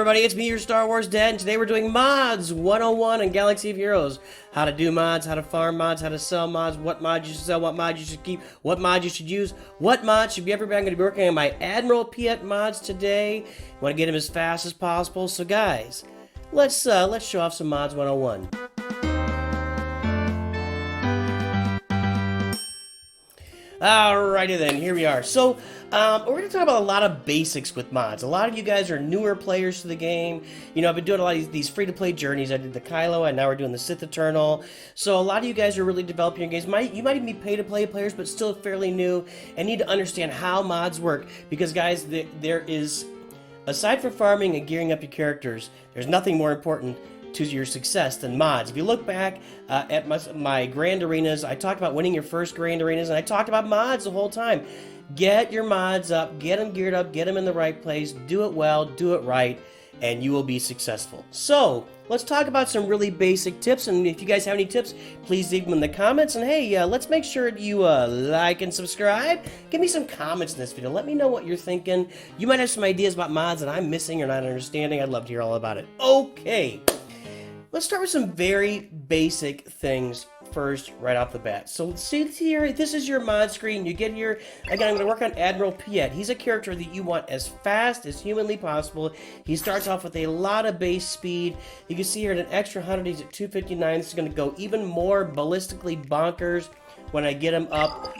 everybody, it's me, your Star Wars Dad, and today we're doing Mods 101 in Galaxy of Heroes. How to do mods, how to farm mods, how to sell mods, what mods you should sell, what mods you should keep, what mods you should use, what mods should be everywhere. I'm going to be working on my Admiral Piett mods today. I want to get them as fast as possible, so guys, let's show off some Mods 101. Alrighty then, here we are. So, we're going to talk about a lot of basics with mods. A lot of you guys are newer players to the game. You know, I've been doing a lot of these free-to-play journeys. I did the Kylo, and now we're doing the Sith Eternal. So a lot of you guys are really developing your games. You might even be pay-to-play players, but still fairly new, and need to understand how mods work. Because, guys, there is, aside from farming and gearing up your characters, there's nothing more important to your success than mods. If you look back at my Grand Arenas, I talked about winning your first Grand Arenas, and I talked about mods the whole time. Get your mods up, get them geared up, get them in the right place, do it well, do it right, and you will be successful. So, let's talk about some really basic tips, and if you guys have any tips, please leave them in the comments, and hey, let's make sure you like and subscribe. Give me some comments in this video. Let me know what you're thinking. You might have some ideas about mods that I'm missing or not understanding. I'd love to hear all about it. Okay. Let's start with some very basic things first, right off the bat. So see here, this is your mod screen. You get here, again, I'm going to work on Admiral Piett. He's a character that you want as fast as humanly possible. He starts off with a lot of base speed. You can see here at an extra 100, he's at 259. This is going to go even more ballistically bonkers when I get him up,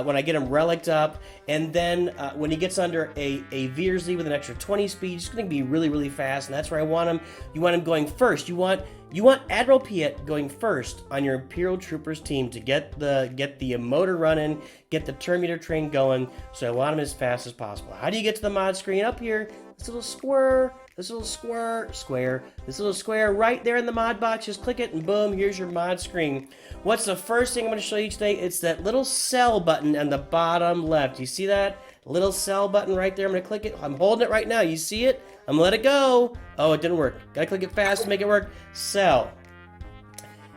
when I get him relicked up, and then when he gets under a Veersley with an extra 20 speed, he's going to be really, really fast, and that's where I want him. You want him going first. You want Admiral Piett going first on your Imperial Troopers team to get the motor running, get the Terminator train going. So I want him as fast as possible. How do you get to the mod screen? Up here, this little square right there in the mod box. Just click it and boom, here's your mod screen. What's the first thing I'm going to show you today? It's that little cell button on the bottom left. You see that little cell button right there? I'm going to click it. I'm holding it right now. You see it? I'm going to let it go. Oh, it didn't work. Gotta click it fast to make it work. Cell.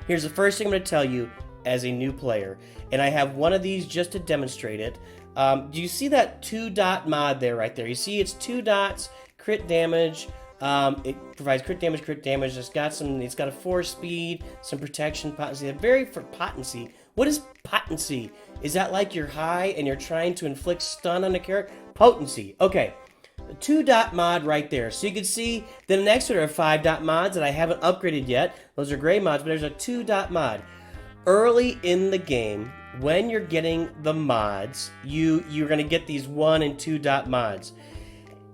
Here's the first thing I'm going to tell you as a new player. And I have one of these just to demonstrate it. Do you see that 2-dot mod there, right there? You see it's 2 dots, crit damage. It provides crit damage. It's got a 4 speed, some protection, potency. Potency. What is potency? Is that like you're high and you're trying to inflict stun on a character? Potency. Okay. The 2-dot mod right there. So you can see then next to it are 5-dot mods that I haven't upgraded yet. Those are gray mods, but there's a 2-dot mod. Early in the game, when you're getting the mods, you're going to get these 1 and 2-dot mods.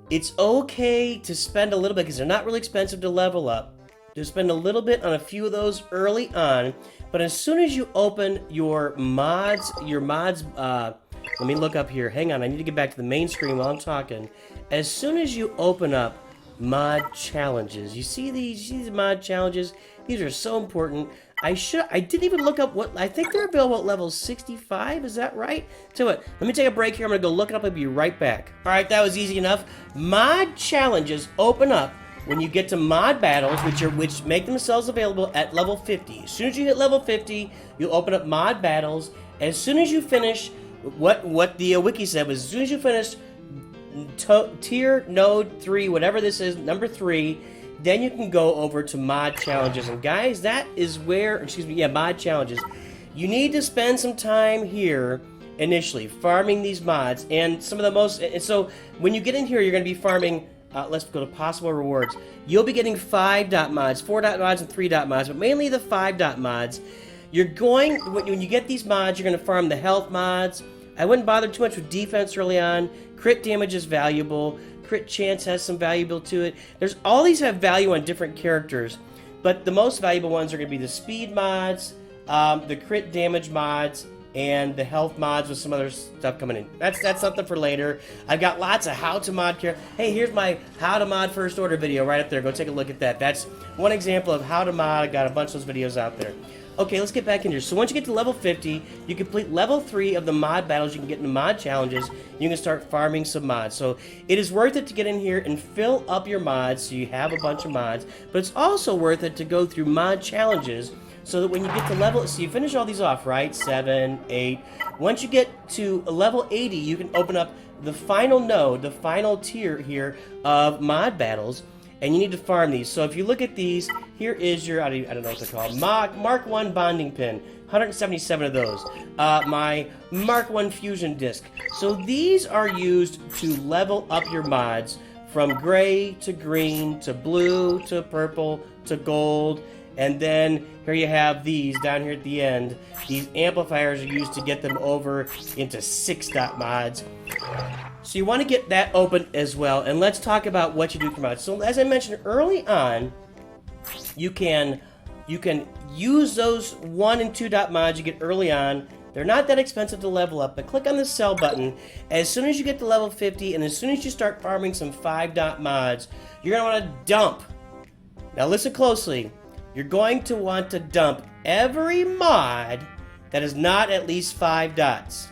It's okay to spend a little bit, because they're not really expensive to level up, to spend a little bit on a few of those early on, but as soon as you open your mods, let me look up here, hang on, I need to get back to the main screen while I'm talking. As soon as you open up mod challenges, you see these mod challenges, these are so important. I didn't even look up I think they're available at level 65, is that right? So what, let me take a break here, I'm gonna go look it up and be right back. Alright, that was easy enough. Mod challenges open up when you get to mod battles, which make themselves available at level 50. As soon as you hit level 50, you'll open up mod battles. As soon as you finish, what the wiki said was, as soon as you finish tier node 3, whatever this is, number 3, then you can go over to mod challenges. And guys, that is where, mod challenges. You need to spend some time here initially farming these mods, and some of the most, and so when you get in here, you're going to be farming, let's go to possible rewards. You'll be getting 5-dot mods, 4-dot mods, and 3-dot mods, but mainly the 5-dot mods. When you get these mods, you're going to farm the health mods. I wouldn't bother too much with defense early on. Crit damage is valuable. Crit chance has some valuable to it. All these have value on different characters, but the most valuable ones are going to be the speed mods, the crit damage mods, and the health mods with some other stuff coming in. That's something for later. I've got lots of how to mod characters. Hey, here's my how to mod first order video right up there. Go take a look at that. That's one example of how to mod. I got a bunch of those videos out there. Okay, let's get back in here. So once you get to level 50, you complete level 3 of the mod battles. You can get into mod challenges. You can start farming some mods. So it is worth it to get in here and fill up your mods so you have a bunch of mods. But it's also worth it to go through mod challenges so that when you get to level, so you finish all these off, right? 7, 8. Once you get to level 80, you can open up the final node, the final tier here of mod battles. and you need to farm these. So if you look at these, here is your, I don't know what they're called, Mark 1 bonding pin, 177 of those. My Mark 1 fusion disc. So these are used to level up your mods from gray to green to blue to purple to gold. And then here you have these down here at the end. These amplifiers are used to get them over into 6-dot mods. So you want to get that open as well. And let's talk about what you do for mods. So as I mentioned early on, you can use those 1 and 2-dot mods you get early on. They're not that expensive to level up, but click on the sell button. As soon as you get to level 50 and as soon as you start farming some 5-dot mods, you're going to want to dump. Now listen closely. You're going to want to dump every mod that is not at least 5 dots.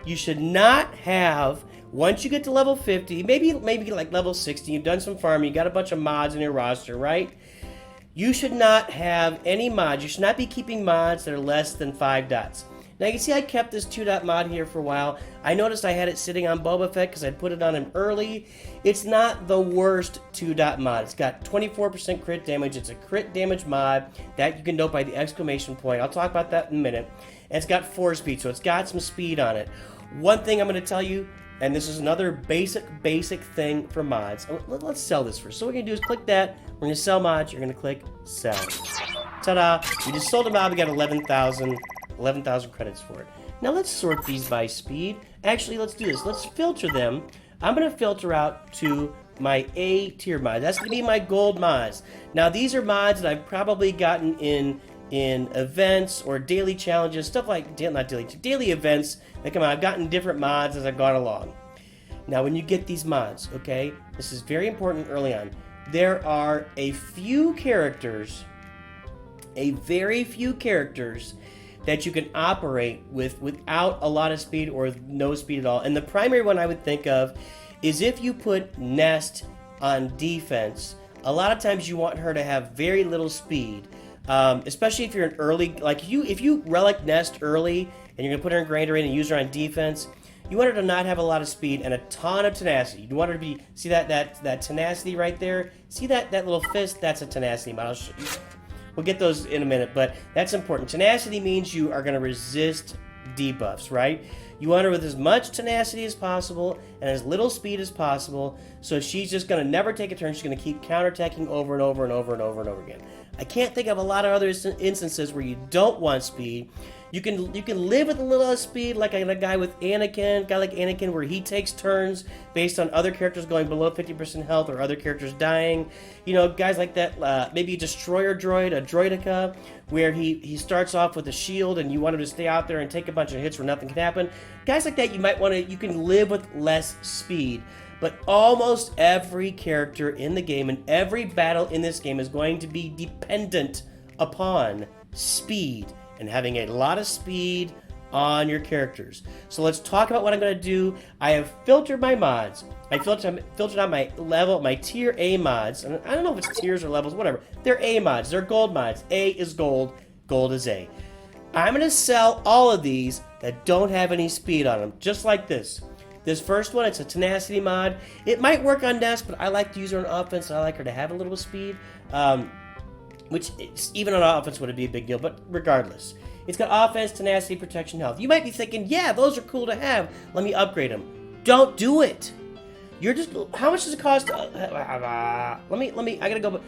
You should not have, once you get to level 50, maybe like level 60, you've done some farming, you got a bunch of mods in your roster, right? You should not have any mods. You should not be keeping mods that are less than 5 dots. Now you can see I kept this 2-dot mod here for a while. I noticed I had it sitting on Boba Fett because I put it on him early. It's not the worst 2-dot mod. It's got 24% crit damage. It's a crit damage mod that you can note by the exclamation point. I'll talk about that in a minute. And it's got 4 speed, so it's got some speed on it. One thing I'm going to tell you, and this is another basic thing for mods. Let's sell this first. So what we're going to do is click that. We're going to sell mods. You're going to click sell. Ta-da! We just sold a mod. We got 11,000 credits for it. Now let's sort these by speed. Actually, let's do this. Let's filter them. I'm going to filter out to my A tier mods. That's going to be my gold mods. Now these are mods that I've probably gotten in events or daily challenges, stuff like, daily events that come out. I've gotten different mods as I've gone along. Now when you get these mods, okay, this is very important early on. There are a few characters, very few characters that you can operate without a lot of speed or no speed at all. And the primary one I would think of is if you put Nest on defense. A lot of times you want her to have very little speed, especially if you're an early, like if you relic Nest early and you're gonna put her in Grand Arena and use her on defense, you want her to not have a lot of speed and a ton of tenacity. You want her to be, see that tenacity right there? See that little fist? That's a tenacity mod. I'll show you. We'll get those in a minute, but that's important. Tenacity means you are going to resist debuffs, right? You want her with as much tenacity as possible and as little speed as possible, so she's just going to never take a turn. She's going to keep counterattacking over and over and over and over and over again. I can't think of a lot of other instances where you don't want speed. You can live with a little speed, like a guy like Anakin, where he takes turns based on other characters going below 50% health or other characters dying. You know, guys like that, maybe a destroyer droid, a droidica, where he starts off with a shield and you want him to stay out there and take a bunch of hits where nothing can happen. Guys like that, you can live with less speed. But almost every character in the game and every battle in this game is going to be dependent upon speed and having a lot of speed on your characters. So let's talk about what I'm going to do. I have filtered my mods. I filtered out my tier A mods. And I don't know if it's tiers or levels, whatever. They're A mods. They're gold mods. A is gold. Gold is A. I'm going to sell all of these that don't have any speed on them, just like this. This first one, it's a tenacity mod. It might work on Nest, but I like to use her on offense, and I like her to have a little speed. Which even on offense wouldn't be a big deal, but regardless. It's got offense, tenacity, protection, health. You might be thinking, yeah, those are cool to have. Let me upgrade them. Don't do it. You're just, how much does it cost to, I gotta go,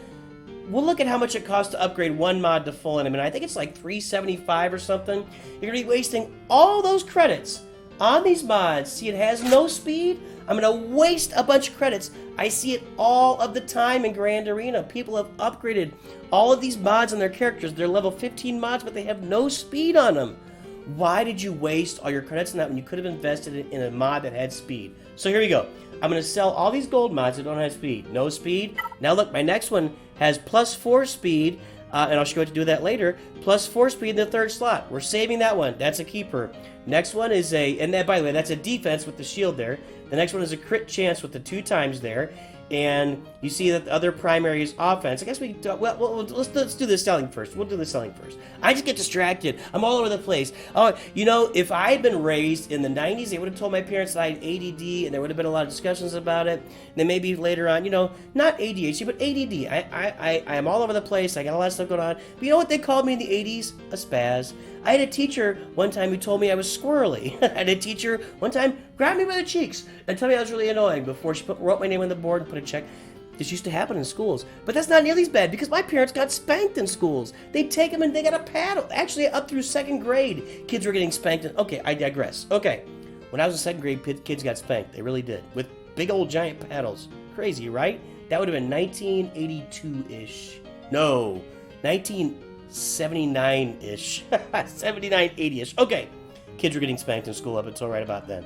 we'll look at how much it costs to upgrade one mod to full in a minute. I think it's like $375 or something. You're gonna be wasting all those credits on these mods. See, it has no speed. I'm going to waste a bunch of credits. I see it all of the time in Grand Arena. People have upgraded all of these mods on their characters. They're level 15 mods, but they have no speed on them. Why did you waste all your credits on that when you could have invested it in a mod that had speed? So here we go. I'm going to sell all these gold mods that don't have speed. No speed. Now look, my next one has +4 speed, and I'll show you how to do that later. +4 speed in the third slot. We're saving that one. That's a keeper. Next one is and by the way, that's a defense with the shield there. The next one is a crit chance with the 2 times there. and you see that the other primary is offense. I guess we do, let's do the selling first. We'll do the selling first. I just get distracted. I'm all over the place. Oh, you know, if I had been raised in the 90s, they would have told my parents that I had ADD, and there would have been a lot of discussions about it. And then maybe later on, you know, not ADHD, but ADD. I am all over the place. I got a lot of stuff going on. But you know what they called me in the 80s? A spaz. I had a teacher one time who told me I was squirrely. I had a teacher one time grab me by the cheeks and tell me I was really annoying before she wrote my name on the board and put a check. This used to happen in schools. But that's not nearly as bad because my parents got spanked in schools. They'd take them and they got a paddle. Actually, up through 2nd grade, kids were getting spanked. Okay, I digress. Okay, when I was in 2nd grade, kids got spanked. They really did. With big old giant paddles. Crazy, right? That would have been 1982-ish. No, 1979-ish. 79, 80-ish. Okay, kids were getting spanked in school up until right about then.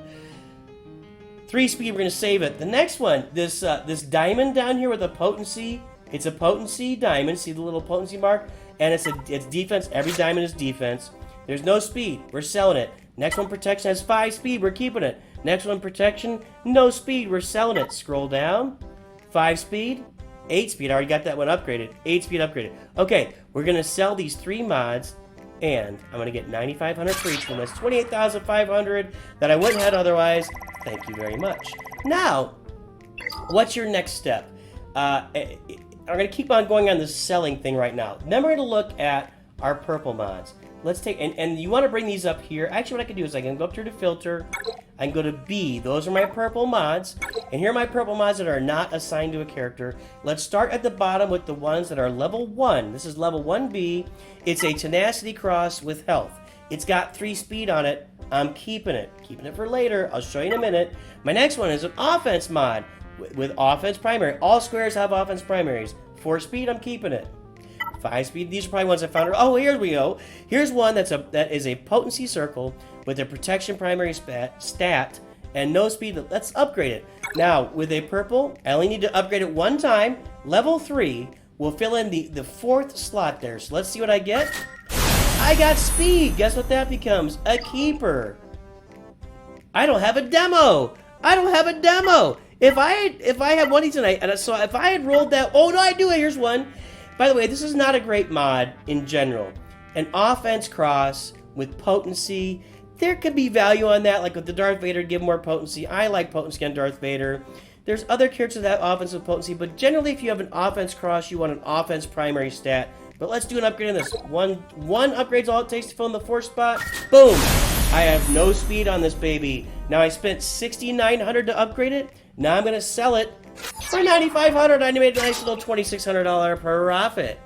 3-speed, we're going to save it. The next one, this diamond down here with a potency, it's a potency diamond. See the little potency mark? And it's defense. Every diamond is defense. There's no speed. We're selling it. Next one, protection, has 5 speed. We're keeping it. Next one, protection, no speed. We're selling it. Scroll down. 5 speed. 8 speed. I already got that one upgraded. 8 speed upgraded. Okay, we're going to sell these 3 mods. And I'm going to get 9,500 for each one. That's 28,500 that I wouldn't have had otherwise. Thank you very much. Now, what's your next step? I'm going to keep on going on this selling thing right now. Then we're going to look at our purple mods. Let's take, and you want to bring these up here. Actually, what I can do is I can go up here to filter. I can go to B. Those are my purple mods. And here are my purple mods that are not assigned to a character. Let's start at the bottom with the ones that are level 1. This is level 1B. It's a tenacity cross with health. It's got 3 speed on it. I'm keeping it. Keeping it for later. I'll show you in a minute. My next one is an offense mod with offense primary. All squares have offense primaries. 4 speed, I'm keeping it. 5 speed, these are probably ones I found. Oh, here we go. Here's one that is a potency circle with a protection primary stat and no speed. Let's upgrade it. Now, with a purple, I only need to upgrade it 1 time. Level 3 will fill in the 4th slot there. So let's see what I get. I got speed. Guess what that becomes? A keeper. I don't have a demo. I don't have a demo. If I had one tonight, and so if I had rolled that, oh no, I do. Here's one. By the way, this is not a great mod in general. An offense cross with potency. There could be value on that, like with the Darth Vader, give more potency. I like potency on Darth Vader. There's other characters that have offensive potency, but generally if you have an offense cross, you want an offense primary stat. But let's do an upgrade on this. One upgrade's all it takes to fill in the 4th spot. Boom! I have no speed on this baby. Now I spent $6,900 to upgrade it. Now I'm gonna sell it for $9,500. I made a nice little $2,600 profit.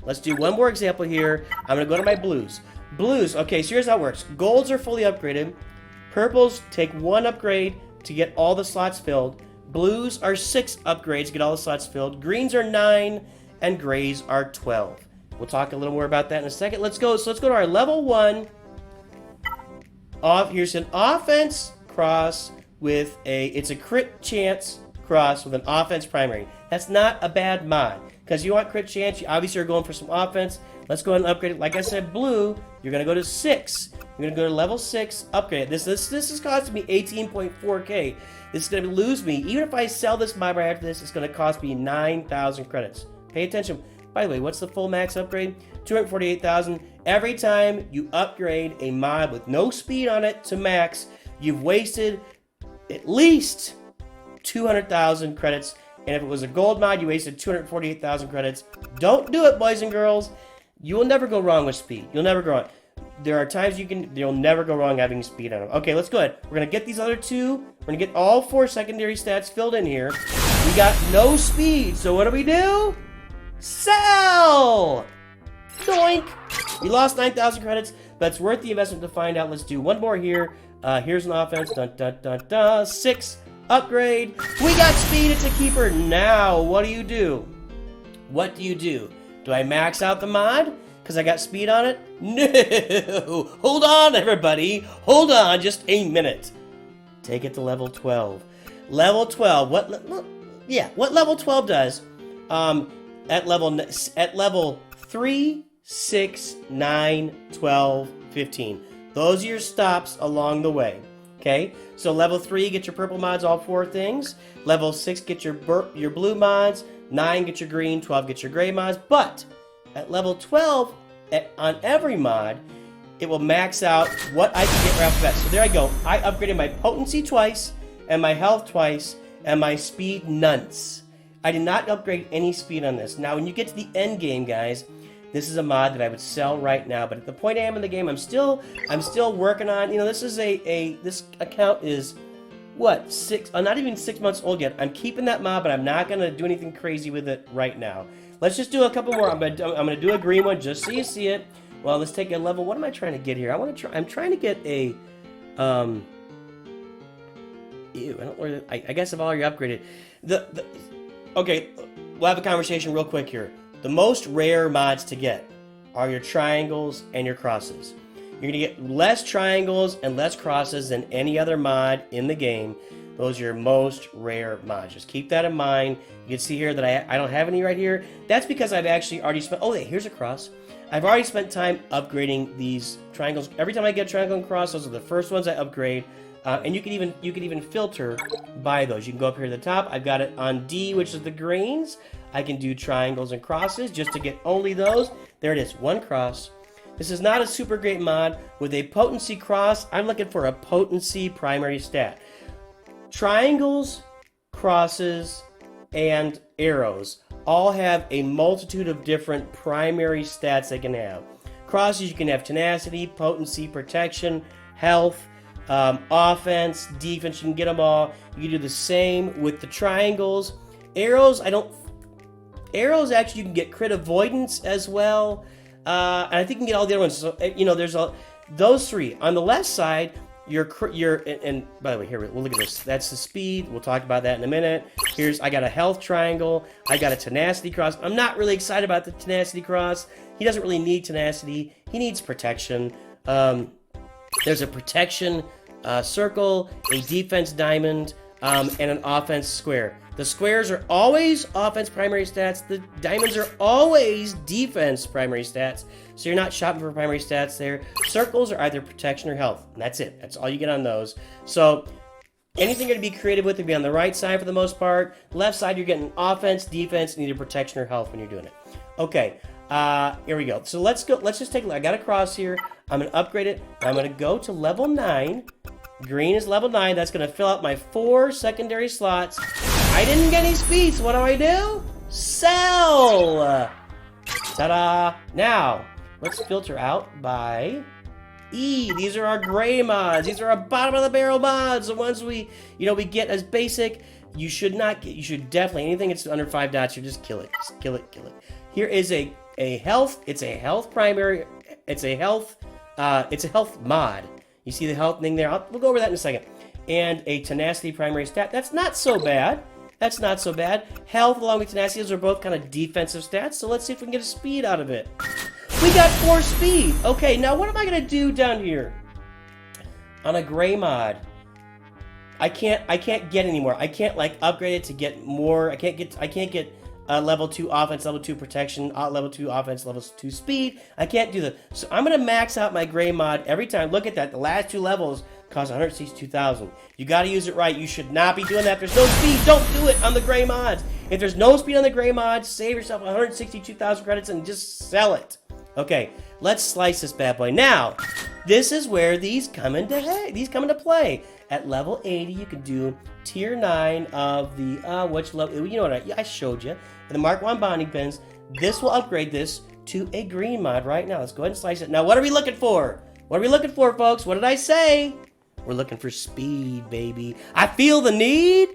Let's do one more example here. I'm gonna go to my blues. Blues, okay, so here's how it works. Golds are fully upgraded. Purples take 1 upgrade to get all the slots filled. Blues are 6 upgrades to get all the slots filled. Greens are 9, and grays are 12. We'll talk a little more about that in a second. Let's go to our level 1. Here's an offense cross with it's a crit chance cross with an offense primary. That's not a bad mod, because you want crit chance, you obviously are going for some offense. Let's go ahead and upgrade it. Like I said, blue, you're going to go to 6. You're going to go to level 6, upgrade it. This is costing me 18.4K. This is going to lose me. Even if I sell this mod right after this, it's going to cost me 9,000 credits. Pay attention. By the way, what's the full max upgrade? 248,000. Every time you upgrade a mod with no speed on it to max, you've wasted at least 200,000 credits. And if it was a gold mod, you wasted 248,000 credits. Don't do it, boys and girls. You will never go wrong with speed. You'll never go wrong. There are times you'll never go wrong having speed on them. Okay, let's go ahead. We're going to get these other 2. We're going to get all 4 secondary stats filled in here. We got no speed, so what do? Sell! Doink! We lost 9,000 credits, but it's worth the investment to find out. Let's do one more here. Here's an offense. Dun, dun, dun, dun. 6. Upgrade. We got speed. It's a keeper. Now, what do? What do? Do I max out the mod because I got speed on it? No! Hold on, everybody. Hold on just a minute. Take it to level 12. Level 12. What level 12 does? At level 3, 6, 9, 12, 15. Those are your stops along the way. Okay, so level 3, get your purple mods, all 4 things. Level 6, get your blue mods. 9, get your green. 12, get your gray mods. But at level 12, on every mod, it will max out what I can get right off the bat. So there I go. I upgraded my potency twice, and my health twice, and my speed nonce. I did not upgrade any speed on this. Now, when you get to the end game, guys, this is a mod that I would sell right now, but at the point I am in the game, I'm still working on. You know, this is this account is what, not even 6 months old yet. I'm keeping that mod, but I'm not gonna do anything crazy with it right now. Let's just do a couple more. I'm gonna do a green one just so you see it. Well, let's take a level. What am I trying to get here? I'm trying to get a Ew, I don't know. I guess I've already upgraded. Okay, we'll have a conversation real quick here. The most rare mods to get are your triangles and your crosses. You're going to get less triangles and less crosses than any other mod in the game. Those are your most rare mods. Just keep that in mind. You can see here that I don't have any right here. That's because I've actually already spent... Oh, here's a cross. I've already spent time upgrading these triangles. Every time I get a triangle and cross, those are the first ones I upgrade. And you can even filter by those. You can go up here to the top. I've got it on D, which is the greens. I can do triangles and crosses just to get only those. There it is, 1 cross. This is not a super great mod. With a potency cross, I'm looking for a potency primary stat. Triangles, crosses, and arrows all have a multitude of different primary stats they can have. Crosses, you can have tenacity, potency, protection, health, offense, defense. You can get them all. You can do the same with the triangles. Arrows, Arrows, actually, you can get crit avoidance as well. And I think you can get all the other ones. So, you know, there's those 3. On the left side, and by the way, here, we'll look at this. That's the speed. We'll talk about that in a minute. I got a health triangle. I got a tenacity cross. I'm not really excited about the tenacity cross. He doesn't really need tenacity. He needs protection. There's a protection circle, a defense diamond, and an offense square. The squares are always offense primary stats. The diamonds are always defense primary stats. So you're not shopping for primary stats there. Circles are either protection or health. And that's it. That's all you get on those. So anything you're going to be creative with will be on the right side for the most part. Left side, you're getting offense, defense, and either protection or health when you're doing it. Okay, here we go. So let's go. Let's just take a look. I got a cross here. I'm going to upgrade it. I'm going to go to level 9. Green is level 9. That's going to fill out my 4 secondary slots. I didn't get any speed, so what do? Sell! Ta-da! Now, let's filter out by E. These are our gray mods. These are our bottom of the barrel mods. The ones we get as basic. You should definitely, anything that's under 5 dots, you just kill it. Just kill it. Here is a health. It's a health primary. It's a health mod. You see the health thing there? We'll go over that in a second. And a tenacity primary stat. That's not so bad. Health along with tenacity, those are both kind of defensive stats. So let's see if we can get a speed out of it. We got 4 speed. Okay, now what am I gonna do down here? On a gray mod, I can't get any more. I can't like upgrade it to get more. I can't get level 2 offense, level 2 protection, level 2 offense, level 2 speed. I can't do that. So I'm gonna max out my gray mod every time. Look at that. The last 2 levels cost 162,000. You got to use it right. You should not be doing that. If there's no speed, don't do it on the gray mods. If there's no speed on the gray mods, save yourself 162,000 credits and just sell it. Okay, let's slice this bad boy. Now, this is where these come into play. At level 80, you can do tier 9 of the which level? You know what? I showed you. And the Mark 1 bonding pins. This will upgrade this to a green mod right now. Let's go ahead and slice it. Now, what are we looking for? What are we looking for, folks? What did I say? We're looking for speed, baby. I feel the need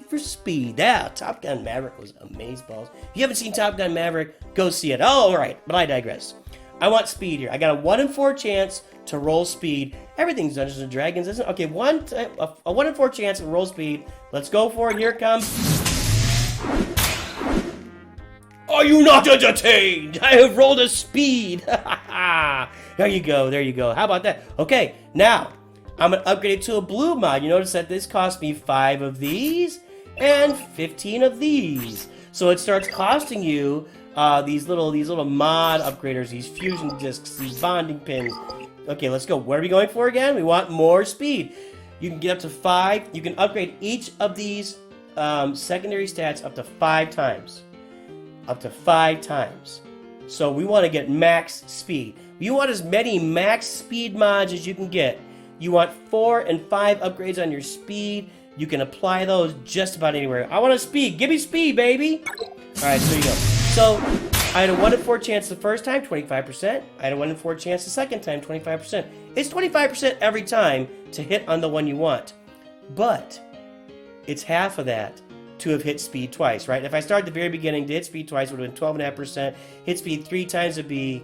for speed. Yeah, Top Gun Maverick was amazeballs. If you haven't seen Top Gun Maverick, go see it. Oh, all right, but I digress. I want speed here. I got a 1 in 4 chance to roll speed. Everything's Dungeons and Dragons, isn't it? Okay, a 1 in 4 chance to roll speed. Let's go for it. Here it comes. Are you not entertained? I have rolled a speed. There you go. How about that? Okay, now I'm going to upgrade it to a blue mod. You notice that this cost me 5 of these and 15 of these. So it starts costing you these little mod upgraders, these fusion discs, these bonding pins. Okay, let's go. What are we going for again? We want more speed. You can get up to 5. You can upgrade each of these secondary stats up to 5 times. Up to 5 times. So we want to get max speed. You want as many max speed mods as you can get. You want 4 and 5 upgrades on your speed. You can apply those just about anywhere. I want a speed. Give me speed, baby. All right, so there you go. So I had a 1 in 4 chance the first time, 25%. I had a 1 in 4 chance the second time, 25%. It's 25% every time to hit on the one you want. But it's half of that to have hit speed twice, right? If I started at the very beginning to hit speed twice, it would have been 12.5%. Hit speed 3 times would be,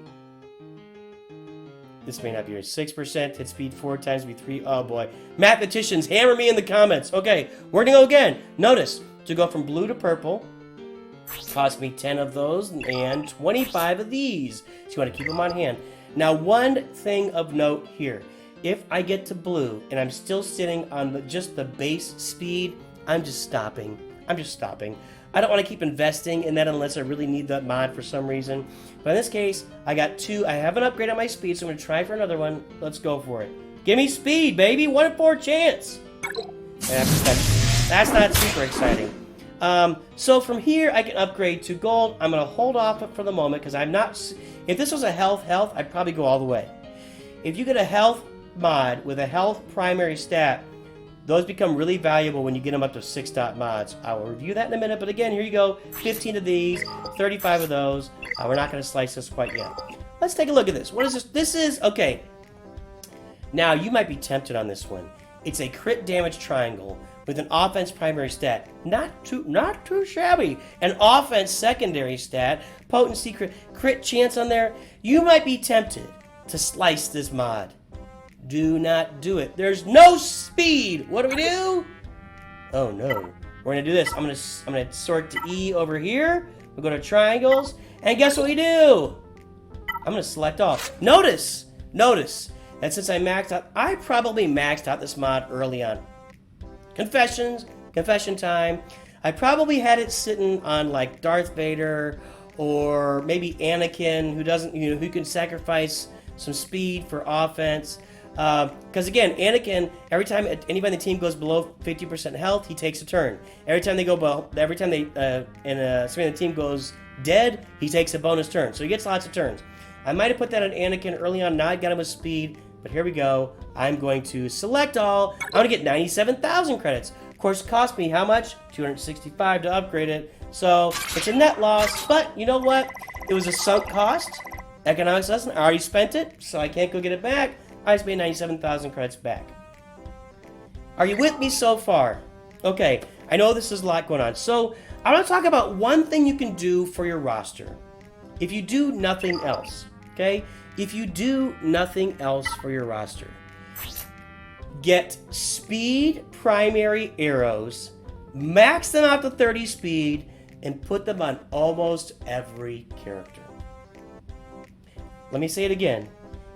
this may not be right, 6%. Hit speed 4 times would be 3. Oh boy. Mathematicians, hammer me in the comments. Okay, we're gonna go again. Notice, to go from blue to purple, cost me 10 of those and 25 of these. So you want to keep them on hand. Now, one thing of note here. If I get to blue and I'm still sitting on just the base speed, I'm just stopping. I'm just stopping. I don't want to keep investing in that unless I really need that mod for some reason. But in this case, I got 2. I haven't upgraded my speed, so I'm going to try for another one. Let's go for it. Give me speed, baby. 1 in 4 chance. That's not super exciting. So from here, I can upgrade to gold. I'm going to hold off for the moment because I'm not... If this was a health, I'd probably go all the way. If you get a health mod with a health primary stat, those become really valuable when you get them up to 6-dot mods. I will review that in a minute, but again, here you go. 15 of these, 35 of those. We're not going to slice this quite yet. Let's take a look at this. What is this? This is... Okay. Now, you might be tempted on this one. It's a crit damage triangle with an offense primary stat. Not too shabby. An offense secondary stat. Potency, crit chance on there. You might be tempted to slice this mod. Do not do it. There's no speed. What do? Oh no. We're gonna do this. I'm gonna sort to E over here. We'll go to triangles. And guess what we do? I'm gonna select all. Notice that since I maxed out, I probably maxed out this mod early on. Confession time. I probably had it sitting on like Darth Vader or maybe Anakin, who doesn't, who can sacrifice some speed for offense. Because again, Anakin, every time anybody on the team goes below 50% health, he takes a turn. Somebody on the team goes dead, he takes a bonus turn. So he gets lots of turns. I might have put that on Anakin early on. Now I got him with speed, but here we go. I'm going to select all. I'm going to get 97,000 credits. Of course, it cost me how much? 265 to upgrade it. So it's a net loss, but you know what? It was a sunk cost. Economics lesson. I already spent it, so I can't go get it back. I just made 97,000 credits back. Are you with me so far? Okay, I know this is a lot going on. So I want to talk about one thing you can do for your roster. If you do nothing else, okay? If you do nothing else for your roster, get speed primary arrows, max them out to 30 speed, and put them on almost every character. Let me say it again.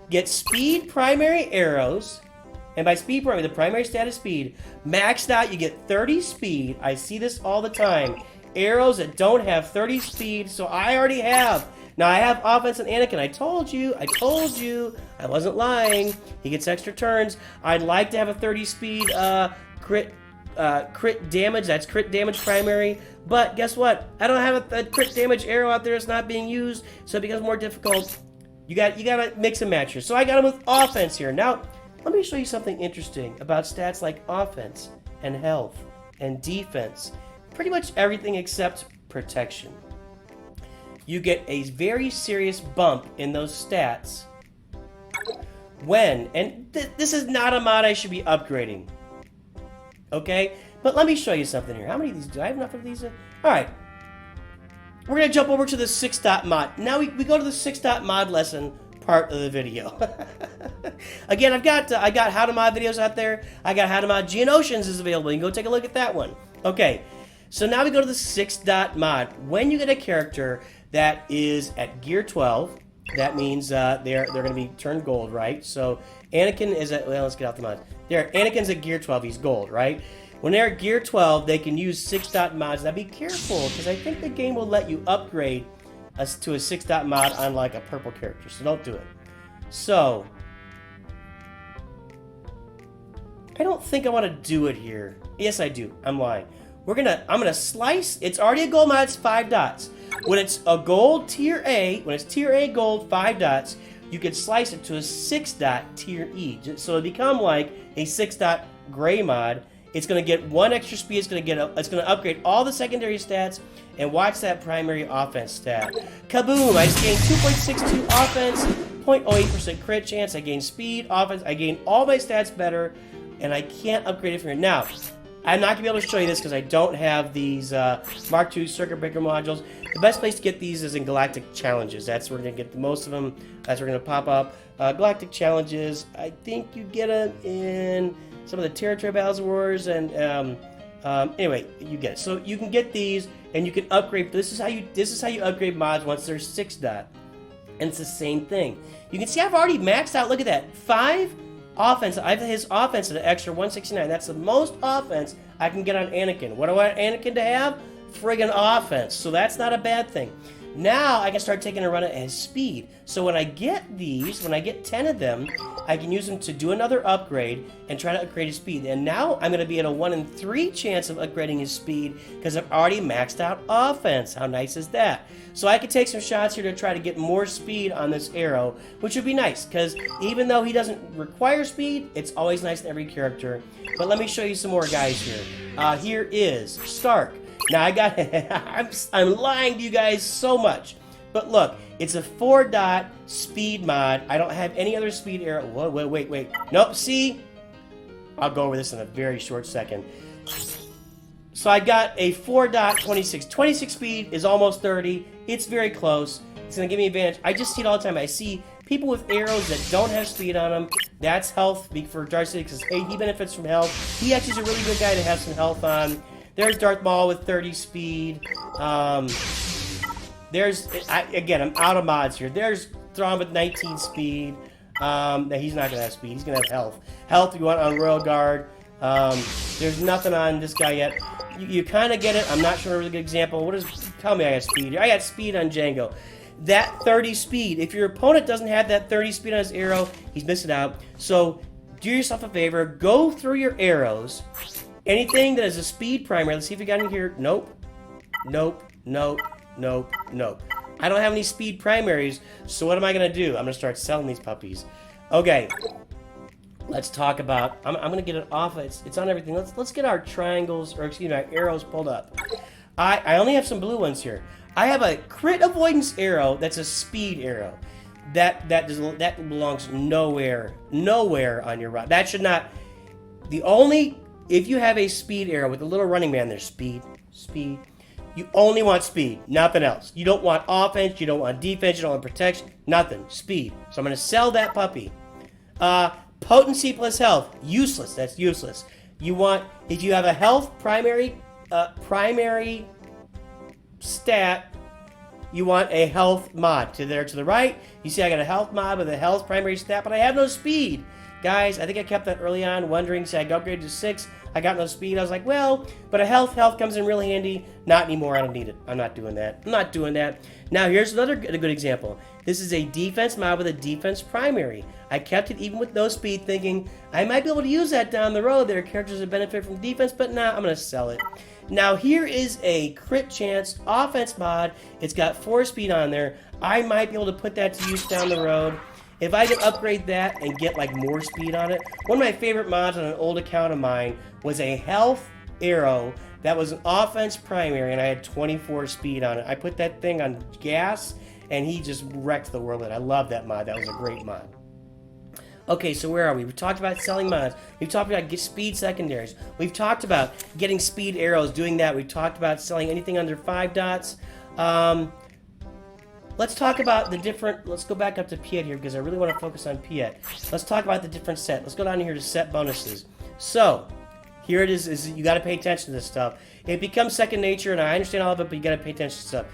Get speed primary arrows, and by speed primary, the primary stat is speed. Maxed out, you get 30 speed. I see this all the time. Arrows that don't have 30 speed, so I already have. Now I have offense and Anakin. I told you. I wasn't lying. He gets extra turns. I'd like to have a 30 speed crit damage. That's crit damage primary. But guess what? I don't have a crit damage arrow out there. It's not being used, so it becomes more difficult. You gotta mix and match here. So I got him with offense here. Now, let me show you something interesting about stats like offense and health and defense. Pretty much everything except protection. You get a very serious bump in those stats when, and this is not a mod I should be upgrading. Okay? But let me show you something here. How many of these do I have? Enough of these? Alright. We're going to jump over to the 6-dot mod. Now we go to the 6-dot mod lesson part of the video. Again, I got how to mod videos out there. I got how to mod Geonosians is available. You can go take a look at that one. Okay, so now we go to the 6-dot mod. When you get a character that is at gear 12, that means they're going to be turned gold, right? So Anakin is at, well, let's get out the mod. There, Anakin's at gear 12. He's gold, right? When they're at gear 12, they can use 6-dot mods. Now be careful, because I think the game will let you upgrade us to a 6-dot mod on like a purple character, so don't do it. So, I don't think I want to do it here. Yes, I do. I'm lying. I'm gonna slice. It's already a gold mod. It's 5 dots. When it's a gold tier A, when it's tier A gold 5 dots, you can slice it to a 6 dot tier E. So it'll become like a 6 dot gray mod. It's gonna get 1 extra speed. It's gonna upgrade all the secondary stats, and watch that primary offense stat. Kaboom! I just gained 2.62 offense, 0.08% crit chance. I gain speed, offense. I gain all my stats better, and I can't upgrade it from here. Now, I'm not gonna be able to show you this because I don't have these Mark II Circuit Breaker modules. The best place to get these is in Galactic Challenges. That's where we're gonna get the most of them. That's where we're gonna pop up. Galactic Challenges. I think you get them in some of the Territory Battles Wars, and anyway, you get it. So you can get these, and you can upgrade. This is how you upgrade mods once they're 6 dot, and it's the same thing. You can see I've already maxed out. Look at that, 5 offense. I've his offense at an extra 169. That's the most offense I can get on Anakin. What do I want Anakin to have? Friggin' offense. So that's not a bad thing. Now I can start taking a run at his speed. So when I get these, when I get 10 of them, I can use them to do another upgrade and try to upgrade his speed. And now I'm going to be at a 1 in 3 chance of upgrading his speed because I've already maxed out offense. How nice is that? So I could take some shots here to try to get more speed on this arrow, which would be nice because even though he doesn't require speed, it's always nice in every character. But let me show you some more guys here. Here is Stark. Now I got, I'm lying to you guys so much, but look, it's a 4 dot speed mod. I don't have any other speed arrow. Whoa, wait. Nope, see? I'll go over this in a very short second. So I got a 4 dot 26. 26 speed is almost 30. It's very close. It's gonna give me advantage. I just see it all the time. I see people with arrows that don't have speed on them. That's health for Darth Sidious because hey, he benefits from health. He actually is a really good guy to have some health on. There's Darth Maul with 30 speed. I'm out of mods here. There's Thrawn with 19 speed. He's not gonna have speed. He's gonna have health. Health you want on Royal Guard. There's nothing on this guy yet. You kind of get it. I'm not sure a really good example. Tell me I got speed here. I got speed on Jango. That 30 speed. If your opponent doesn't have that 30 speed on his arrow, he's missing out. So do yourself a favor. Go through your arrows. Anything that is a speed primary, let's see if we got in here. Nope. I don't have any speed primaries, so what am I going to do? I'm going to start selling these puppies. Okay. Let's talk about, I'm going to get it off. It's on everything. Let's get our triangles, or excuse me, our arrows pulled up. I only have some blue ones here. I have a crit avoidance arrow that's a speed arrow. That belongs nowhere on your rod. That should not, if you have a speed arrow with a little running man, there's speed. You only want speed, nothing else. You don't want offense, you don't want defense, you don't want protection, nothing. Speed. So I'm going to sell that puppy. Potency plus health, useless. That's useless. If you have a health primary stat, you want a health mod. To the right, you see I got a health mod with a health primary stat, but I have no speed. Guys, I think I kept that early on, wondering, say I got upgraded to 6, I got no speed. I was like, well, but a health comes in really handy. Not anymore, I don't need it. I'm not doing that. Now, here's another good example. This is a defense mod with a defense primary. I kept it even with no speed, thinking I might be able to use that down the road. There are characters that benefit from defense, but nah, I'm going to sell it. Now, here is a crit chance offense mod. It's got 4 speed on there. I might be able to put that to use down the road. If I can upgrade that and get like more speed on it. One of my favorite mods on an old account of mine was a health arrow that was an offense primary, and I had 24 speed on it. I put that thing on gas, and he just wrecked the world. I love that mod. That was a great mod. Okay, so where are we? We've talked about selling mods. We've talked about speed secondaries. We've talked about getting speed arrows, doing that. We've talked about selling anything under 5 dots. Let's talk about the different, let's go back up to Piett here because I really want to focus on Piett. Let's talk about the different set. Let's go down here to set bonuses. So, here it is you got to pay attention to this stuff. It becomes second nature, and I understand all of it, but you got to pay attention to stuff.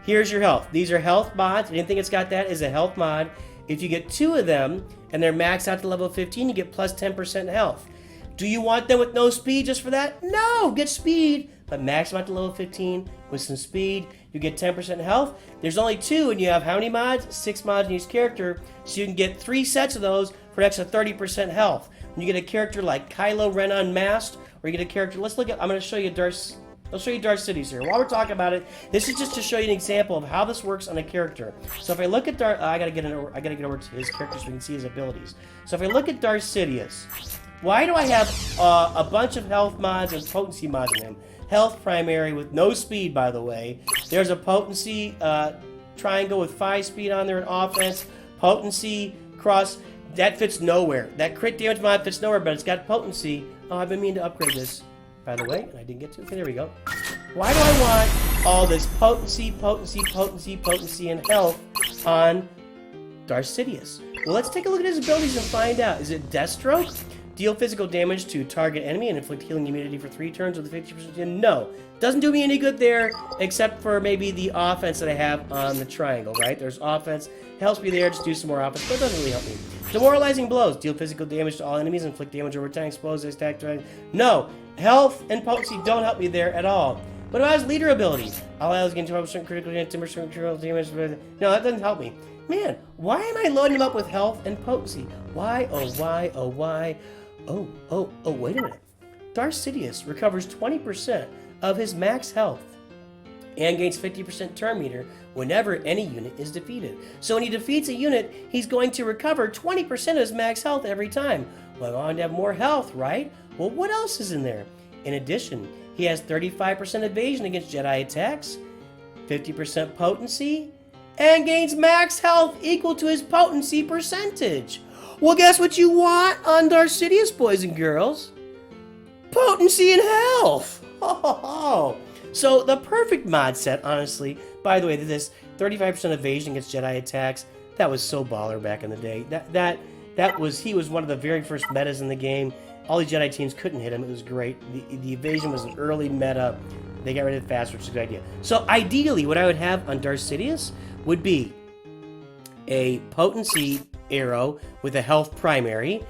Here's your health. These are health mods. Anything that's got that is a health mod. If you get 2 of them, and they're maxed out to level 15, you get plus 10% health. Do you want them with no speed just for that? No! Get speed, but max them out to level 15 with some speed. You get 10% health. There's only 2, and you have how many mods? 6 mods in each character, so you can get 3 sets of those for an extra 30% health. when you get a character like Kylo Ren Unmasked, or you get a character, let's look at, I'm going to show you Darth, I'll show you Darth Sidious here. While we're talking about it, this is just to show you an example of how this works on a character. So if I look at Darth, I gotta get over to his character so we can see his abilities. So if I look at Darth Sidious, why do I have a bunch of health mods and potency mods in him? Health primary with no speed, by the way. There's a potency triangle with 5 speed on there in offense. Potency cross, that fits nowhere. That crit damage mod fits nowhere, but it's got potency. Oh, I've been meaning to upgrade this, by the way, and I didn't get to. Okay, there we go. Why do I want all this potency, and health on Darth Sidious? Well, let's take a look at his abilities and find out. Is it Deathstroke? Deal physical damage to target enemy and inflict healing immunity for 3 turns with a 50%. No. Doesn't do me any good there, except for maybe the offense that I have on the triangle, right? There's offense. Helps me there, just do some more offense, but it doesn't really help me. Demoralizing blows. Deal physical damage to all enemies, inflict damage over time, expose, attack, no. Health and potency don't help me there at all. What about his leader ability? All allies gain 12% critical damage. No, that doesn't help me. Man, why am I loading him up with health and potency? Why, oh why, oh why? Oh, wait a minute. Darth Sidious recovers 20% of his max health and gains 50% turn meter whenever any unit is defeated. So when he defeats a unit, he's going to recover 20% of his max health every time. Well, I want to have more health, right? Well, what else is in there? In addition, he has 35% evasion against Jedi attacks, 50% potency, and gains max health equal to his potency percentage. Well, guess what you want on Darth Sidious, boys and girls? Potency and health! So, the perfect mod set, honestly. By the way, this 35% evasion against Jedi attacks, that was so baller back in the day. He was one of the very first metas in the game. All the Jedi teams couldn't hit him. It was great. The evasion was an early meta. They got rid of it fast, which is a good idea. So, ideally, what I would have on Darth Sidious would be a potency arrow with a health primary,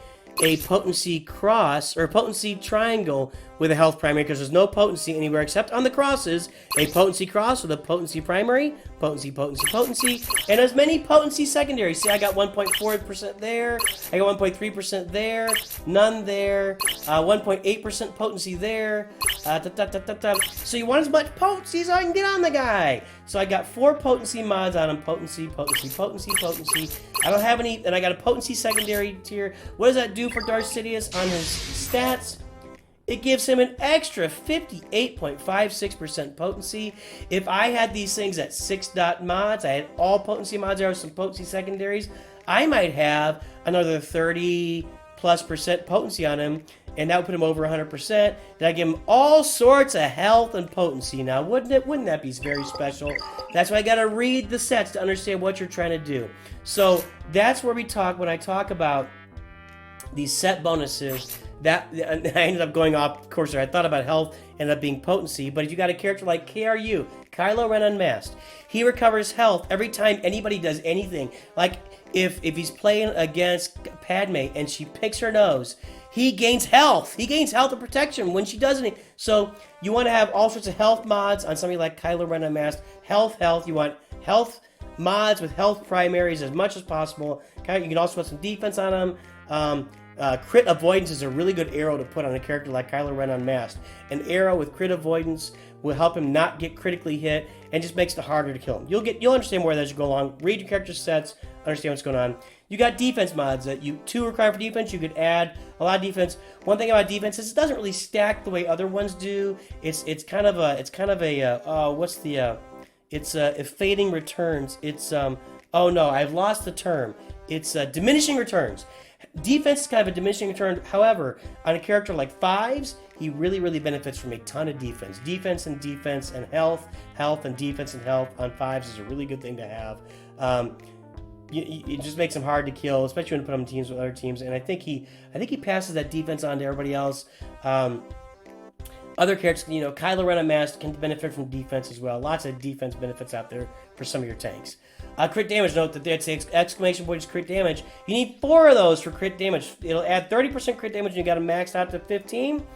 a potency cross, or a potency triangle with a health primary, because there's no potency anywhere except on the crosses. A potency cross with a potency primary, potency, and as many potency secondaries. See, I got 1.4% there, I got 1.3% there, none there, 1.8% potency there, So you want as much potency as I can get on the guy. So I got 4 potency mods on him, potency. I don't have any, and I got a potency secondary tier. What does that do for Darth Sidious on his stats? It gives him an extra 58.56% potency. If I had these things at 6.mods, I had all potency mods, there are some potency secondaries, I might have another 30+% potency on him, and that would put him over 100%. Then I give him all sorts of health and potency. Now, wouldn't that be very special? That's why I gotta read the sets to understand what you're trying to do. So that's where we talk, when I talk about these set bonuses, that I ended up going off course there. I thought about health, ended up being potency, but if you got a character like KRU, Kylo Ren Unmasked, he recovers health every time anybody does anything. Like, if he's playing against Padme and she picks her nose, he gains health. He gains health and protection when she does anything. So you want to have all sorts of health mods on somebody like Kylo Ren Unmasked. Health. You want health mods with health primaries as much as possible. You can also put some defense on them. Crit avoidance is a really good arrow to put on a character like Kylo Ren Unmasked. An arrow with crit avoidance will help him not get critically hit and just makes it harder to kill him. You'll understand more as you go along. Read your character sets, understand what's going on. You got defense mods that 2 require for defense. You could add a lot of defense. One thing about defense is it doesn't really stack the way other ones do. It's kind of a fading returns. It's oh no, I've lost the term. It's diminishing returns. Defense is kind of a diminishing return. However, on a character like Fives, he really benefits from a ton of defense. Defense and health and defense and health on Fives is a really good thing to have. It just makes him hard to kill, especially when you put him in teams with other teams. And I think he passes that defense on to everybody else. Other characters, Kylo Ren Unmasked can benefit from defense as well. Lots of defense benefits out there for some of your tanks. Crit damage, note that that's exclamation point is crit damage. You need 4 of those for crit damage. It'll add 30% crit damage and you got them maxed out to 15.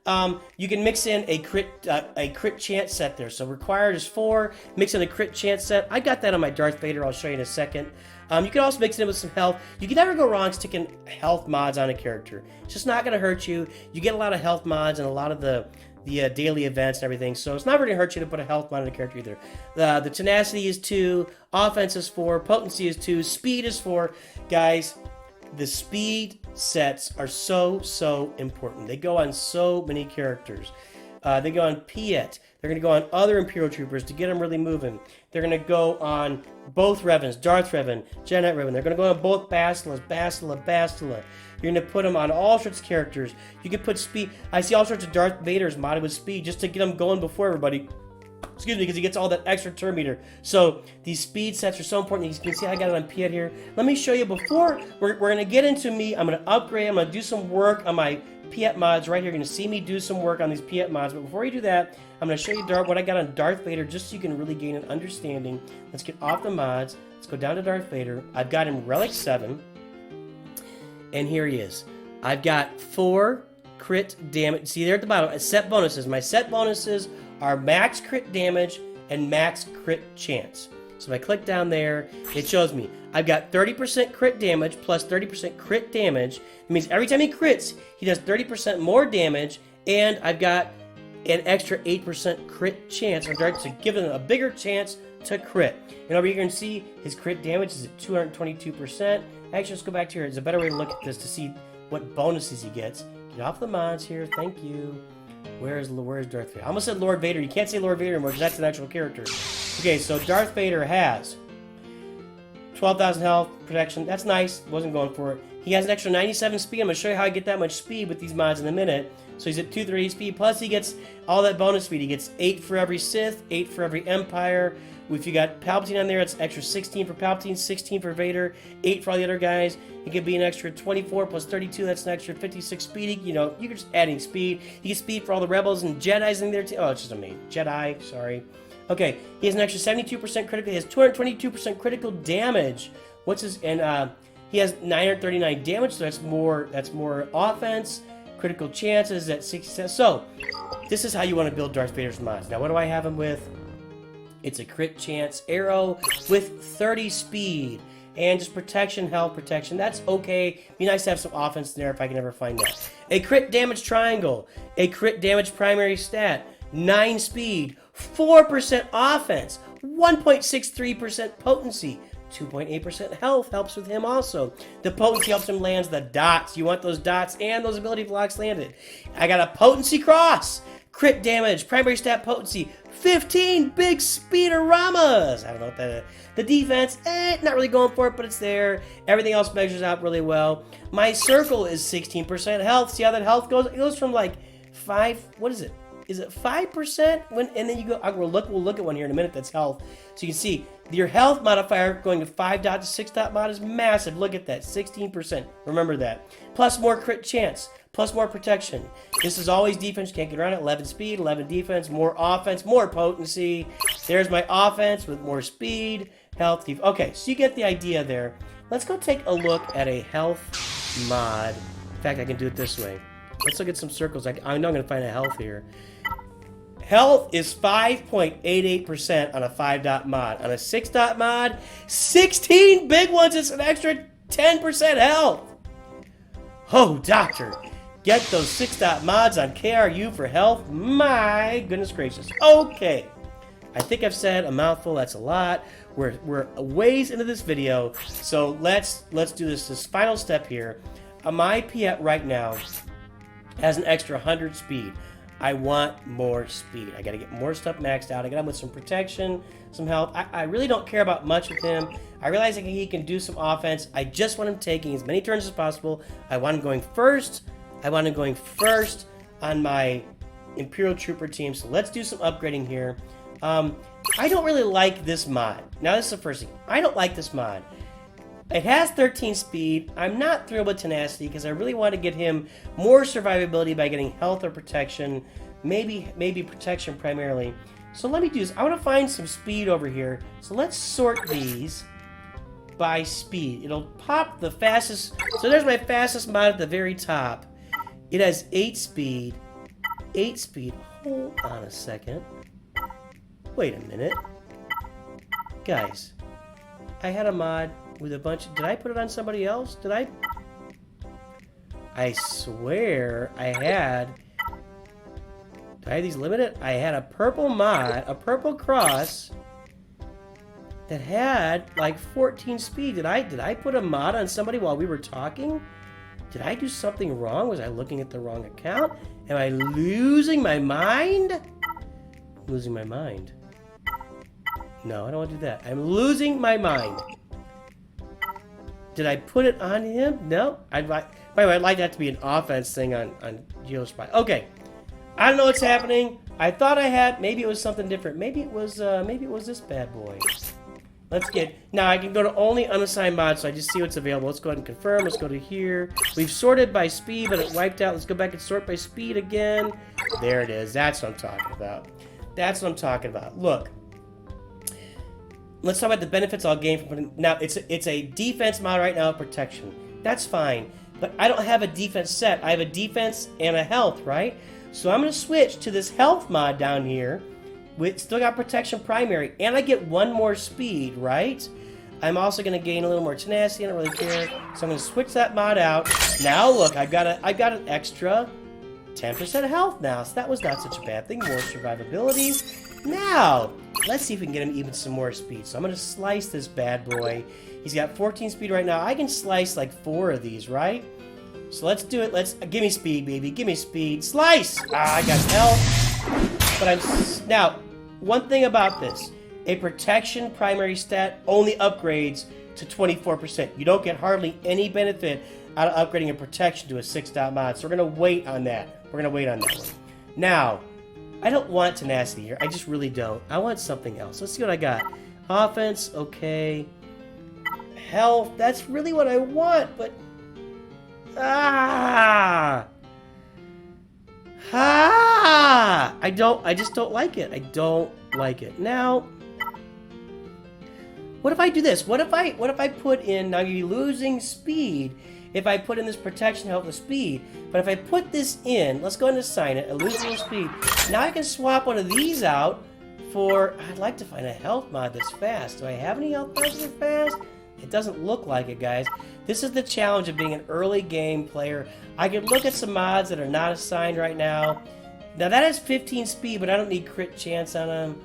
You can mix in a crit chance set there. So required is 4. Mix in a crit chance set. I got that on my Darth Vader. I'll show you in a second. You can also mix it in with some health. You can never go wrong sticking health mods on a character. It's just not going to hurt you. You get a lot of health mods and a lot of the daily events and everything, so it's not really going to hurt you to put a health mod on a character either. The tenacity is 2, offense is 4, potency is 2, speed is 4. Guys, the speed sets are so important. They go on so many characters. They go on Piett. They're going to go on other Imperial Troopers to get them really moving. They're going to go on both Revans, Darth Revan, Jedi Knight Revan. They're going to go on both Bastilas, Bastila. You're going to put them on all sorts of characters. You can put speed. I see all sorts of Darth Vaders modded with speed just to get them going before everybody. Excuse me, because he gets all that extra turn meter. So these speed sets are so important. You can see I got it on Piett here. Let me show you before we're going to get into me. I'm going to upgrade. I'm going to do some work on my Piett mods right here. You're going to see me do some work on these Piett mods. But before you do that, I'm going to show you what I got on Darth Vader just so you can really gain an understanding. Let's get off the mods. Let's go down to Darth Vader. I've got him Relic 7. And here he is. I've got 4 crit damage. See there at the bottom, set bonuses. My set bonuses are max crit damage and max crit chance. So if I click down there, it shows me I've got 30% crit damage plus 30% crit damage. It means every time he crits, he does 30% more damage, and I've got an extra 8% crit chance. I'm trying to give him a bigger chance to crit. And over here you can see his crit damage is at 222%. Actually, let's go back to here. There's a better way to look at this to see what bonuses he gets. Get off the mods here. Thank you. Where's Darth Vader? I almost said Lord Vader. You can't say Lord Vader anymore because that's an actual character. Okay, so Darth Vader has 12,000 health, protection. That's nice. Wasn't going for it. He has an extra 97 speed. I'm going to show you how I get that much speed with these mods in a minute. So he's at 230 speed. Plus he gets all that bonus speed. He gets 8 for every Sith, 8 for every Empire. If you got Palpatine on there, it's extra 16 for Palpatine, 16 for Vader, 8 for all the other guys. It could be an extra 24 plus 32. That's an extra 56 speed. You know, you're just adding speed. You get speed for all the Rebels and Jedi's in there too. Oh, it's just amazing. Jedi, sorry. Okay, he has an extra 72% critical. He has 222% critical damage. What's his? And he has 939 damage. So that's more offense. Critical chances at 60%. So this is how you want to build Darth Vader's mods. Now, what do I have him with? It's a crit chance arrow with 30 speed and just protection, health, protection. That's okay. Be nice to have some offense there if I can ever find that. A crit damage triangle, a crit damage primary stat, 9 speed, 4% offense, 1.63% potency, 2.8% health helps with him also. The potency helps him land the dots. You want those dots and those ability blocks landed. I got a potency cross. Crit damage, primary stat potency, 15 big speederamas. I don't know what that is. The defense, not really going for it, but it's there. Everything else measures out really well. My circle is 16% health. See how that health goes? It goes from like 5, what is it? Is it 5%? And then you go, we'll look at one here in a minute that's health. So you can see your health modifier going to 5 dot to 6 dot mod is massive. Look at that, 16%. Remember that. Plus more crit chance. Plus more protection. This is always defense. Can't get around it. 11 speed, 11 defense, more offense, more potency. There's my offense with more speed, health. Okay, so you get the idea there. Let's go take a look at a health mod. In fact, I can do it this way. Let's look at some circles. I know I'm going to find a health here. Health is 5.88% on a 5 dot mod. On a 6 dot mod, 16 big ones. It's an extra 10% health. Oh, doctor. Get those 6 dot mods on KRU for health. My goodness gracious. Okay. I think I've said a mouthful. That's a lot. We're a ways into this video. So let's do this final step here. My Piett right now has an extra 100 speed. I want more speed. I got to get more stuff maxed out. I got him with some protection, some health. I really don't care about much with him. I realize that he can do some offense. I just want him taking as many turns as possible. I want him going first. I want him going first on my Imperial Trooper team. So let's do some upgrading here. I don't really like this mod. Now this is the first thing. I don't like this mod. It has 13 speed. I'm not thrilled with tenacity because I really want to get him more survivability by getting health or protection. Maybe protection primarily. So let me do this. I want to find some speed over here. So let's sort these by speed. It'll pop the fastest. So there's my fastest mod at the very top. It has 8 speed. 8 speed. Hold on a second. Wait a minute. Guys, I had a mod with a bunch of... Did I put it on somebody else? Did I? I swear I had... Did I have these limited? I had a purple mod, a purple cross that had like 14 speed. Did I put a mod on somebody while we were talking? Did I do something wrong? Was I looking at the wrong account? Am I losing my mind? Losing my mind. No, I don't want to do that. I'm losing my mind. Did I put it on him? No. By the way, I'd like that to be an offense thing on GeoSpy. Okay. I don't know what's happening. I thought I had. Maybe it was something different. Maybe it was this bad boy. Let's get. Now I can go to only unassigned mods, so I just see what's available. Let's go ahead and confirm. Let's go to here. We've sorted by speed, but it wiped out. Let's go back and sort by speed again. There it is. That's what I'm talking about. That's what I'm talking about. Look. Let's talk about the benefits I'll gain from putting... Now, it's a defense mod right now of protection. That's fine. But I don't have a defense set. I have a defense and a health, right? So I'm going to switch to this health mod down here. With still got protection primary. And I get 1 more speed, right? I'm also going to gain a little more tenacity. I don't really care. So I'm going to switch that mod out. Now, look. I got an extra 10% health now. So that was not such a bad thing. More survivability. Now, let's see if we can get him even some more speed. So I'm going to slice this bad boy. He's got 14 speed right now. I can slice like 4 of these, right? So let's do it. Let's give me speed, baby. Give me speed. Slice! Ah, I got health. But now, one thing about this. A protection primary stat only upgrades to 24%. You don't get hardly any benefit out of upgrading a protection to a 6-dot mod. So we're going to wait on that. We're going to wait on that one. Now... I don't want tenacity here. I just really don't. I want something else. Let's see what I got. Offense, okay. Health, that's really what I want, but... I just don't like it. I don't like it. Now, what if I do this? What if I put in... Now you're losing speed if I put in this protection health with speed. But if I put this in, let's go ahead and assign it, a losing speed. Now I can swap one of these out for, I'd like to find a health mod that's fast. Do I have any health mods that are fast? It doesn't look like it, guys. This is the challenge of being an early game player. I could look at some mods that are not assigned right now. Now that has 15 speed, but I don't need crit chance on them.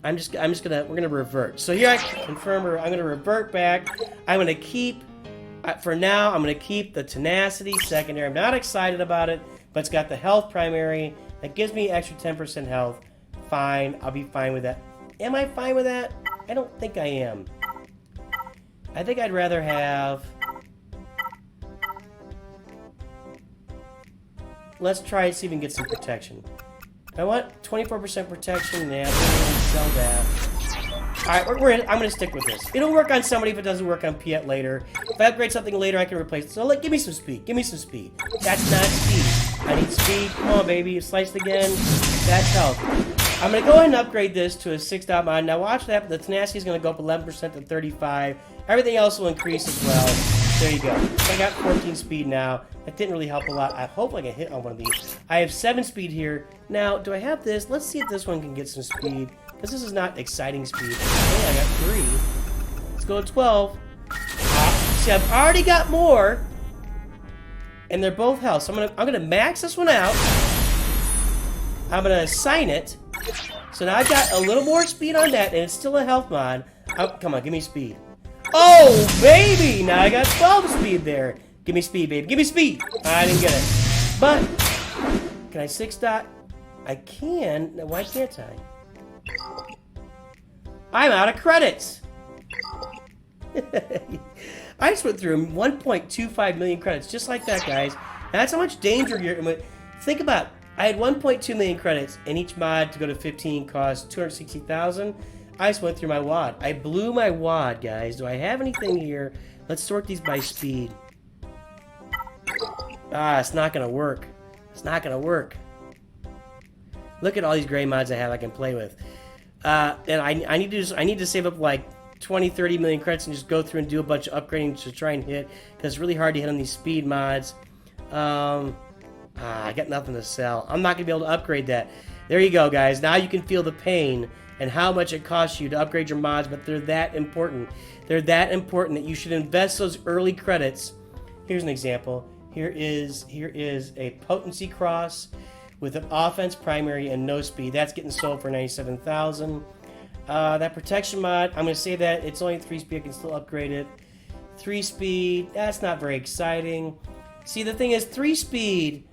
We're gonna revert. So here I confirm, I'm gonna revert back. I'm gonna keep, for now, I'm gonna keep the tenacity secondary. I'm not excited about it, but it's got the health primary. That gives me extra 10% health. Fine, I'll be fine with that. Am I fine with that? I don't think I am. I think I'd rather have... Let's try and see if we can get some protection. I want 24% protection. Yeah, we're going to sell that. Alright, I'm going to stick with this. It'll work on somebody if it doesn't work on Piett later. If I upgrade something later, I can replace it. So give me some speed. Give me some speed. That's not speed. I need speed. Come on, baby. Sliced again. That's health. I'm going to go ahead and upgrade this to a 6-dot mod. Now watch what happens. The tenacity is going to go up 11% to 35. Everything else will increase as well. There you go. So I got 14 speed now. That didn't really help a lot. I hope I can hit on one of these. I have 7 speed here. Now, do I have this? Let's see if this one can get some speed. Because this is not exciting speed. Okay, I got 3. Let's go to 12. See, I've already got more. And they're both health. So I'm gonna max this one out. I'm gonna assign it. So now I've got a little more speed on that, and it's still a health mod. Oh, come on, give me speed. Oh, baby! Now I got 12 speed there. Give me speed, baby. Give me speed! I didn't get it. But, can I 6-dot? I can. Now, why can't I? I'm out of credits! I just went through 1.25 million credits, just like that, guys. That's how much danger you're in. Think about it. I had 1.2 million credits, and each mod to go to 15 cost 260,000. I just went through my wad. I blew my wad, guys. Do I have anything here? Let's sort these by speed. It's not gonna work. It's not gonna work. Look at all these gray mods I have I can play with. And I need to save up like 20, 30 million credits and just go through and do a bunch of upgrading to try and hit, because it's really hard to hit on these speed mods. I got nothing to sell. I'm not going to be able to upgrade that. There you go, guys. Now you can feel the pain and how much it costs you to upgrade your mods, but they're that important. They're that important that you should invest those early credits. Here's an example. Here is a potency cross with an offense primary and no speed. That's getting sold for 97,000. That protection mod, I'm going to say that it's only 3 speed. I can still upgrade it. 3 speed, that's not very exciting. See, the thing is, 3 speed,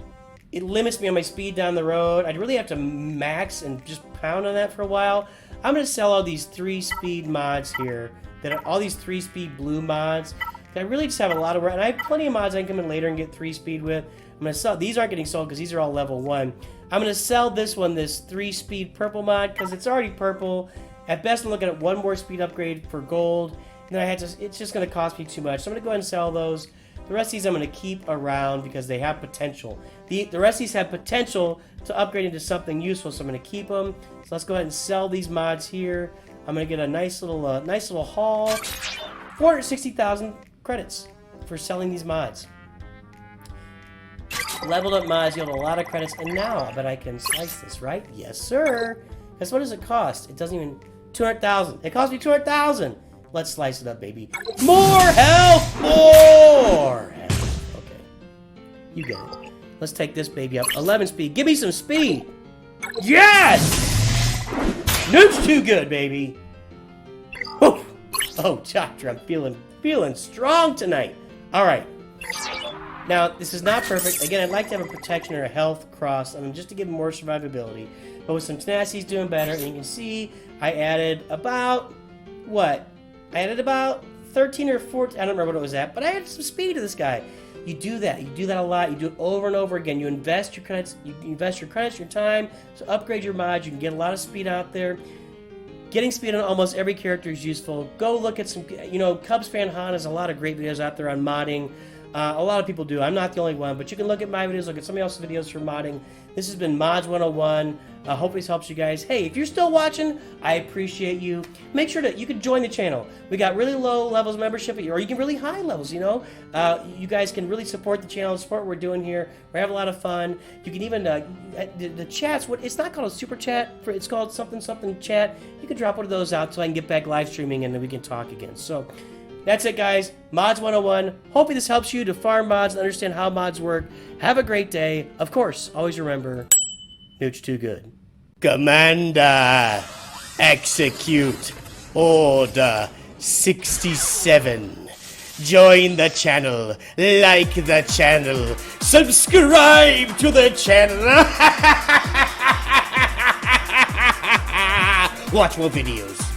it limits me on my speed down the road. I'd really have to max and just pound on that for a while. I'm going to sell all these 3 speed mods here. That are all these 3 speed blue mods. I really just have a lot of work. And I have plenty of mods I can come in later and get 3 speed with. I'm going to sell. These aren't getting sold because these are all level 1. I'm going to sell this one, this 3 speed purple mod, because it's already purple. At best, I'm looking at 1 more speed upgrade for gold. And then I had to, it's just going to cost me too much. So I'm going to go ahead and sell those. The rest of these I'm going to keep around because they have potential. The rest of these have potential to upgrade into something useful, so I'm going to keep them. So let's go ahead and sell these mods here. I'm going to get a nice little haul. 460,000 credits for selling these mods. Leveled up mods yield a lot of credits, and now I bet I can slice this, right? Yes, sir. Because what does it cost? It doesn't even... 200,000. It cost me 200,000. Let's slice it up, baby. More health! More health. Okay. You get it. Let's take this baby up. 11 speed. Give me some speed. Yes! Noob's too good, baby. Oh, doctor, I'm feeling strong tonight. All right. Now, this is not perfect. Again, I'd like to have a protection or a health cross, just to give him more survivability. But with some tenacity, he's doing better. And you can see I added about, what? I added about 13 or 14, I don't remember what it was at, but I added some speed to this guy. You do that a lot. You do it over and over again. You invest your credits, your time to upgrade your mods. You can get a lot of speed out there. Getting speed on almost every character is useful. Go look at some, Cubs Fan Han has a lot of great videos out there on modding. A lot of people do. I'm not the only one, but you can look at my videos, look at somebody else's videos for modding. This has been Mods 101. Hopefully this helps you guys. Hey, if you're still watching, I appreciate you. Make sure that you can join the channel. We got really low levels of membership, or you can really high levels, You guys can really support the channel, support what we're doing here. We have a lot of fun. You can even, the chats, it's not called a super chat, it's called something chat. You can drop one of those out so I can get back live streaming and then we can talk again. So, that's it, guys. Mods 101. Hopefully this helps you to farm mods and understand how mods work. Have a great day. Of course, always remember, Nooch too good. Commander, execute Order 67. Join the channel, like the channel, subscribe to the channel. Watch more videos.